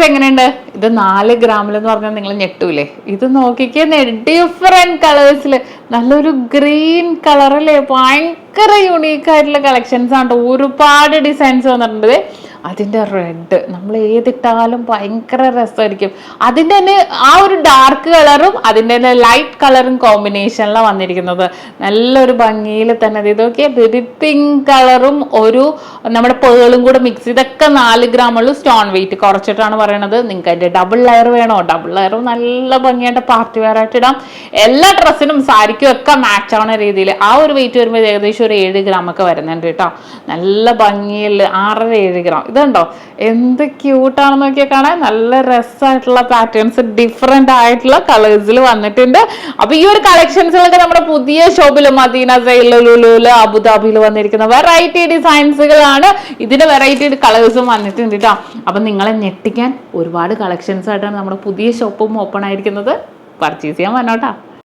Guys എങ്ങനെയുണ്ട്? ഇത് 4 ഗ്രാമിൽ എന്ന് പറഞ്ഞാൽ നിങ്ങൾ ഞെട്ടൂലേ? ഇത് നോക്കിക്കേ, ഡിഫറെന്റ് കളേഴ്സിൽ നല്ലൊരു ഗ്രീൻ കളർ അല്ലേ, ഭയങ്കര യുണീക്ക് ആയിട്ടുള്ള കളക്ഷൻസ് ആണ്. ഒരുപാട് ഡിസൈൻസ് വന്നിട്ടുണ്ട്. അതിൻ്റെ റെഡ് നമ്മൾ ഏതിട്ടാലും ഭയങ്കര രസമായിരിക്കും. അതിൻ്റെ തന്നെ ആ ഒരു ഡാർക്ക് കളറും അതിൻ്റെ തന്നെ ലൈറ്റ് കളറും കോമ്പിനേഷനിലാണ് വന്നിരിക്കുന്നത്. നല്ലൊരു ഭംഗിയിൽ തന്നെ ഇതൊക്കെ ബേബി പിങ്ക് കളറും ഒരു നമ്മുടെ പേളും കൂടെ മിക്സ്. ഇതൊക്കെ 4 ഗ്രാമുള്ളൂ. സ്റ്റോൺ വെയിറ്റ് കുറച്ചിട്ടാണ് പറയണത്. നിങ്ങൾക്ക് അതിൻ്റെ ഡബിൾ ലെയർ വേണോ? ഡബിൾ ലെയറും നല്ല ഭംഗിയായിട്ട് പാർട്ടി വെയർ ആയിട്ട് ഇടാം. എല്ലാ ഡ്രസ്സിനും സാരിക്കും ഒക്കെ മാച്ച് ആവുന്ന രീതിയിൽ. ആ ഒരു വെയിറ്റ് വരുമ്പോൾ ഏകദേശം ഒരു 7 ഗ്രാമൊക്കെ വരുന്നുണ്ട് കേട്ടോ. നല്ല ഭംഗിയിൽ 6-7 ഗ്രാം. ഇതുണ്ടോ എന്ത് ക്യൂട്ടാണെന്ന് നോക്കിയാൽ കാണാൻ. നല്ല രസമായിട്ടുള്ള പാറ്റേൺസ് ഡിഫറെന്റ് ആയിട്ടുള്ള കളേഴ്സിൽ വന്നിട്ടുണ്ട്. അപ്പൊ ഈ ഒരു കളക്ഷൻസുകളൊക്കെ നമ്മുടെ പുതിയ ഷോപ്പിൽ മദീന സൈലുലുല് അബുദാബിയിൽ വന്നിരിക്കുന്ന വെറൈറ്റി ഡിസൈൻസുകളാണ്. ഇതിന്റെ വെറൈറ്റി കളേഴ്സും വന്നിട്ടുണ്ട് കേട്ടോ. അപ്പൊ നിങ്ങളെ ഞെട്ടിക്കാൻ ഒരുപാട് കളക്ഷൻസ് ആയിട്ടാണ് നമ്മുടെ പുതിയ ഷോപ്പും ഓപ്പൺ ആയിരിക്കുന്നത്. പർച്ചേസ് ചെയ്യാൻ വന്നോട്ടാ.